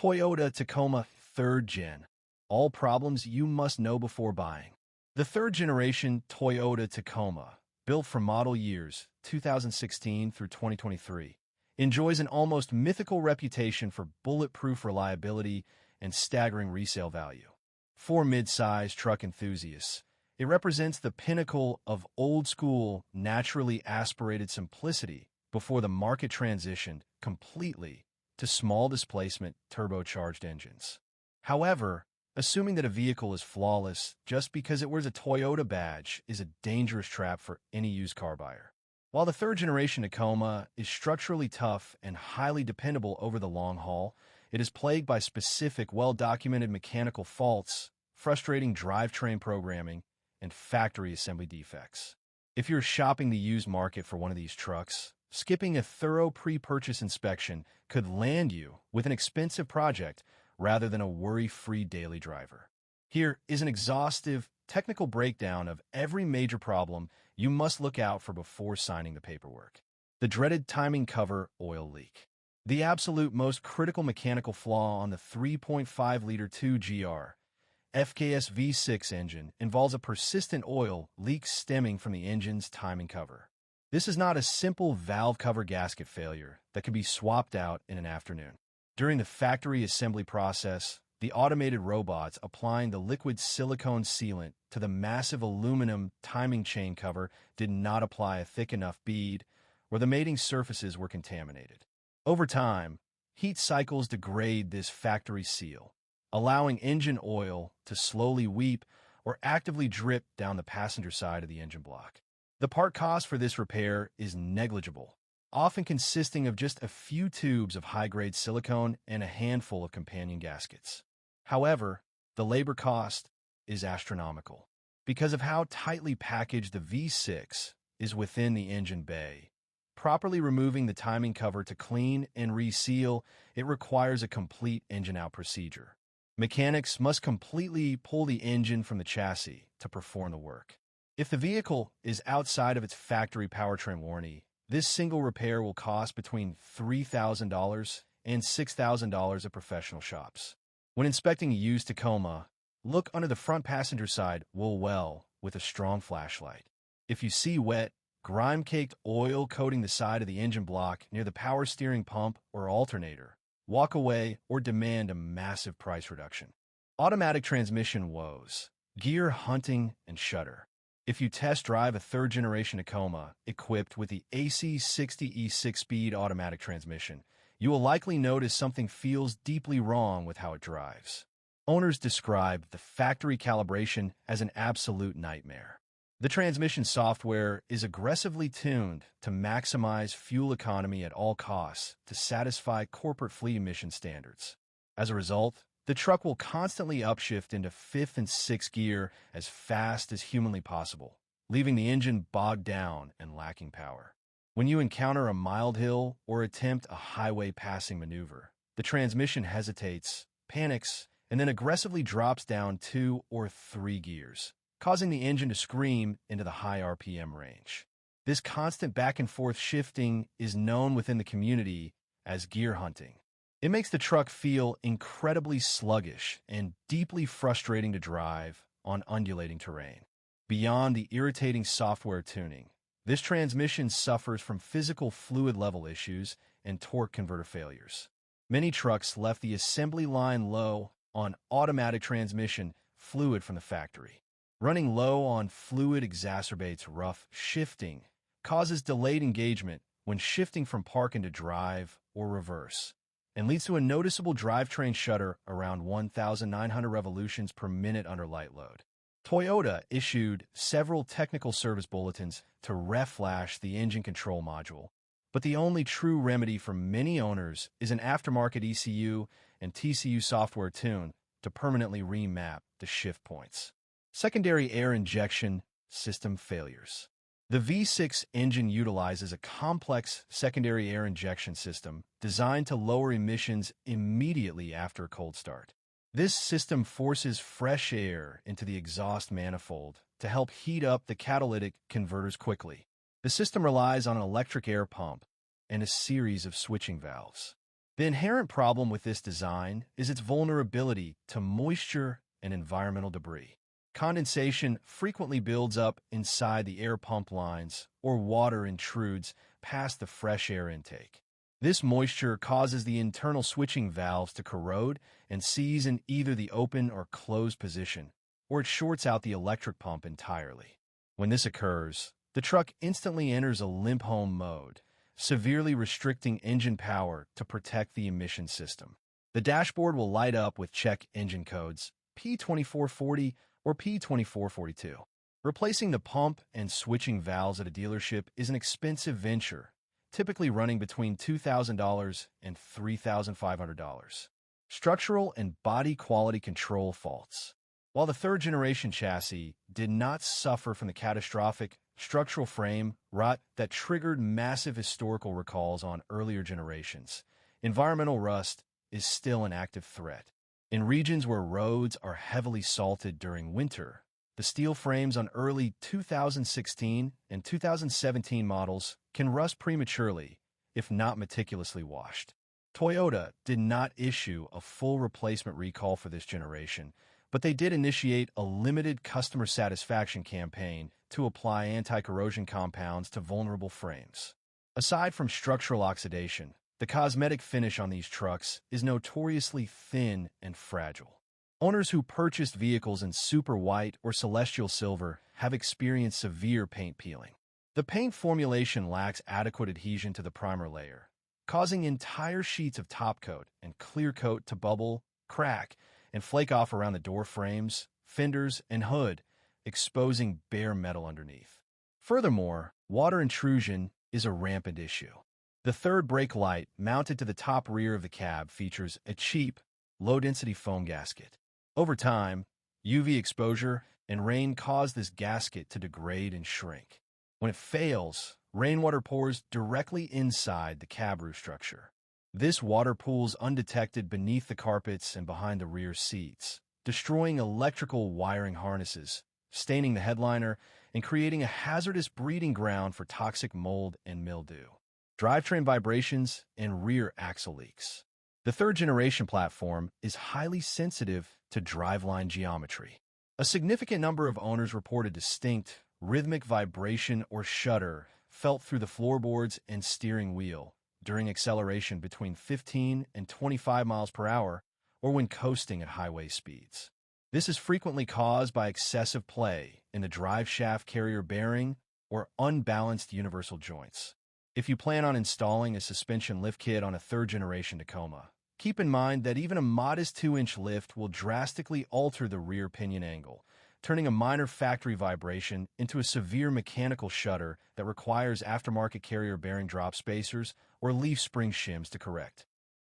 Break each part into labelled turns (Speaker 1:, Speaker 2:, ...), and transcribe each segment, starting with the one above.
Speaker 1: Toyota Tacoma 3rd Gen. All problems you must know before buying. The third generation Toyota Tacoma, built for model years 2016 through 2023, enjoys an almost mythical reputation for bulletproof reliability and staggering resale value. For mid-size truck enthusiasts, it represents the pinnacle of old-school, naturally aspirated simplicity before the market transitioned completely to small-displacement turbocharged engines. However, assuming that a vehicle is flawless just because it wears a Toyota badge is a dangerous trap for any used car buyer. While the third-generation Tacoma is structurally tough and highly dependable over the long haul, it is plagued by specific, well-documented mechanical faults, frustrating drivetrain programming, and factory assembly defects. If you're shopping the used market for one of these trucks, skipping a thorough pre-purchase inspection could land you with an expensive project rather than a worry-free daily driver. Here is an exhaustive, technical breakdown of every major problem you must look out for before signing the paperwork. The dreaded timing cover oil leak. The absolute most critical mechanical flaw on the 3.5-liter 2GR FKS V6 engine involves a persistent oil leak stemming from the engine's timing cover. This is not a simple valve cover gasket failure that can be swapped out in an afternoon. During the factory assembly process, the automated robots applying the liquid silicone sealant to the massive aluminum timing chain cover did not apply a thick enough bead, or the mating surfaces were contaminated. Over time, heat cycles degrade this factory seal, allowing engine oil to slowly weep or actively drip down the passenger side of the engine block. The part cost for this repair is negligible, often consisting of just a few tubes of high-grade silicone and a handful of companion gaskets. However, the labor cost is astronomical. Because of how tightly packaged the V6 is within the engine bay, properly removing the timing cover to clean and reseal, it requires a complete engine-out procedure. Mechanics must completely pull the engine from the chassis to perform the work. If the vehicle is outside of its factory powertrain warranty, this single repair will cost between $3,000 and $6,000 at professional shops. When inspecting a used Tacoma, look under the front passenger side wheel well with a strong flashlight. If you see wet, grime-caked oil coating the side of the engine block near the power steering pump or alternator, walk away or demand a massive price reduction. Automatic transmission woes, gear hunting, and shudder. If you test drive a third-generation Tacoma equipped with the AC60E 6-speed automatic transmission, you will likely notice something feels deeply wrong with how it drives. Owners describe the factory calibration as an absolute nightmare. The transmission software is aggressively tuned to maximize fuel economy at all costs to satisfy corporate fleet emission standards. As a result, the truck will constantly upshift into 5th and 6th gear as fast as humanly possible, leaving the engine bogged down and lacking power. When you encounter a mild hill or attempt a highway passing maneuver, the transmission hesitates, panics, and then aggressively drops down 2 or 3 gears, causing the engine to scream into the high RPM range. This constant back-and-forth shifting is known within the community as gear hunting. It makes the truck feel incredibly sluggish and deeply frustrating to drive on undulating terrain. Beyond the irritating software tuning, this transmission suffers from physical fluid level issues and torque converter failures. Many trucks left the assembly line low on automatic transmission fluid from the factory. Running low on fluid exacerbates rough shifting, causes delayed engagement when shifting from park into drive or reverse, and leads to a noticeable drivetrain shudder around 1,900 revolutions per minute under light load. Toyota issued several technical service bulletins to reflash the engine control module, but the only true remedy for many owners is an aftermarket ECU and TCU software tune to permanently remap the shift points. Secondary air injection system failures. The V6 engine utilizes a complex secondary air injection system designed to lower emissions immediately after a cold start. This system forces fresh air into the exhaust manifold to help heat up the catalytic converters quickly. The system relies on an electric air pump and a series of switching valves. The inherent problem with this design is its vulnerability to moisture and environmental debris. Condensation frequently builds up inside the air pump lines, or water intrudes past the fresh air intake. This moisture causes the internal switching valves to corrode and seize in either the open or closed position, or it shorts out the electric pump entirely. When this occurs, the truck instantly enters a limp home mode, severely restricting engine power to protect the emission system. The dashboard will light up with check engine codes P2440 or P2442. Replacing the pump and switching valves at a dealership is an expensive venture, typically running between $2,000 and $3,500. Structural and body quality control faults. While the third-generation chassis did not suffer from the catastrophic structural frame rot that triggered massive historical recalls on earlier generations, environmental rust is still an active threat. In regions where roads are heavily salted during winter, the steel frames on early 2016 and 2017 models can rust prematurely if not meticulously washed. Toyota did not issue a full replacement recall for this generation, but they did initiate a limited customer satisfaction campaign to apply anti-corrosion compounds to vulnerable frames. Aside from structural oxidation, the cosmetic finish on these trucks is notoriously thin and fragile. Owners who purchased vehicles in super white or celestial silver have experienced severe paint peeling. The paint formulation lacks adequate adhesion to the primer layer, causing entire sheets of top coat and clear coat to bubble, crack, and flake off around the door frames, fenders, and hood, exposing bare metal underneath. Furthermore, water intrusion is a rampant issue. The third brake light mounted to the top rear of the cab features a cheap, low-density foam gasket. Over time, UV exposure and rain cause this gasket to degrade and shrink. When it fails, rainwater pours directly inside the cab roof structure. This water pools undetected beneath the carpets and behind the rear seats, destroying electrical wiring harnesses, staining the headliner, and creating a hazardous breeding ground for toxic mold and mildew. Drivetrain vibrations and rear axle leaks. The third-generation platform is highly sensitive to driveline geometry. A significant number of owners reported distinct, rhythmic vibration or shudder felt through the floorboards and steering wheel during acceleration between 15 and 25 miles per hour or when coasting at highway speeds. This is frequently caused by excessive play in the drive shaft carrier bearing or unbalanced universal joints. If you plan on installing a suspension lift kit on a third-generation Tacoma, keep in mind that even a modest 2-inch lift will drastically alter the rear pinion angle, turning a minor factory vibration into a severe mechanical shudder that requires aftermarket carrier bearing drop spacers or leaf spring shims to correct.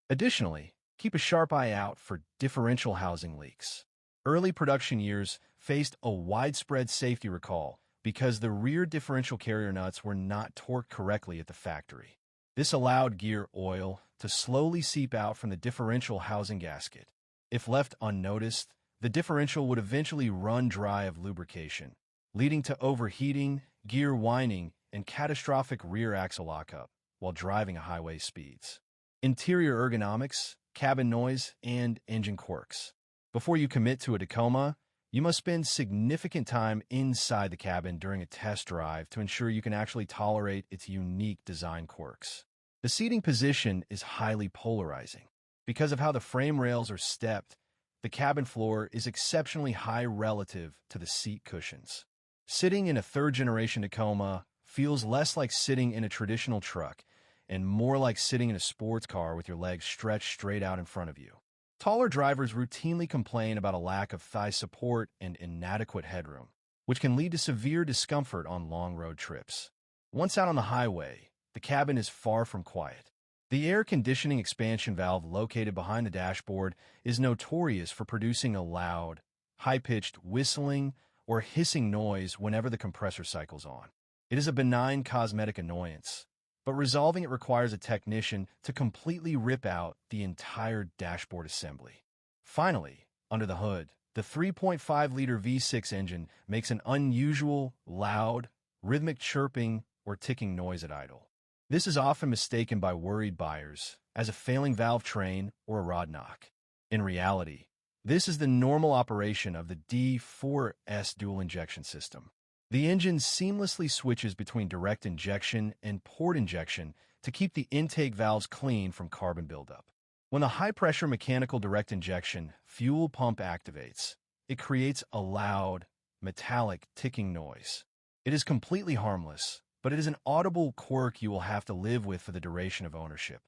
Speaker 1: Additionally, keep a sharp eye out for differential housing leaks. Early production years faced a widespread safety recall because the rear differential carrier nuts were not torqued correctly at the factory. This allowed gear oil to slowly seep out from the differential housing gasket. If left unnoticed, the differential would eventually run dry of lubrication, leading to overheating, gear whining, and catastrophic rear axle lockup while driving at highway speeds. Interior ergonomics, cabin noise, and engine quirks. Before you commit to a Tacoma, you must spend significant time inside the cabin during a test drive to ensure you can actually tolerate its unique design quirks. The seating position is highly polarizing. Because of how the frame rails are stepped, the cabin floor is exceptionally high relative to the seat cushions. Sitting in a third-generation Tacoma feels less like sitting in a traditional truck and more like sitting in a sports car with your legs stretched straight out in front of you. Taller drivers routinely complain about a lack of thigh support and inadequate headroom, which can lead to severe discomfort on long road trips. Once out on the highway, the cabin is far from quiet. The air conditioning expansion valve located behind the dashboard is notorious for producing a loud, high-pitched whistling or hissing noise whenever the compressor cycles on. It is a benign cosmetic annoyance, but resolving it requires a technician to completely rip out the entire dashboard assembly. Finally, under the hood, the 3.5-liter V6 engine makes an unusual, loud, rhythmic chirping or ticking noise at idle. This is often mistaken by worried buyers as a failing valve train or a rod knock. In reality, this is the normal operation of the D4S dual injection system. The engine seamlessly switches between direct injection and port injection to keep the intake valves clean from carbon buildup. When the high-pressure mechanical direct injection fuel pump activates, it creates a loud, metallic ticking noise. It is completely harmless, but it is an audible quirk you will have to live with for the duration of ownership.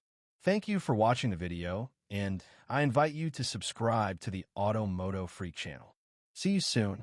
Speaker 1: Thank you for watching the video, and I invite you to subscribe to the Automoto Freak channel. See you soon.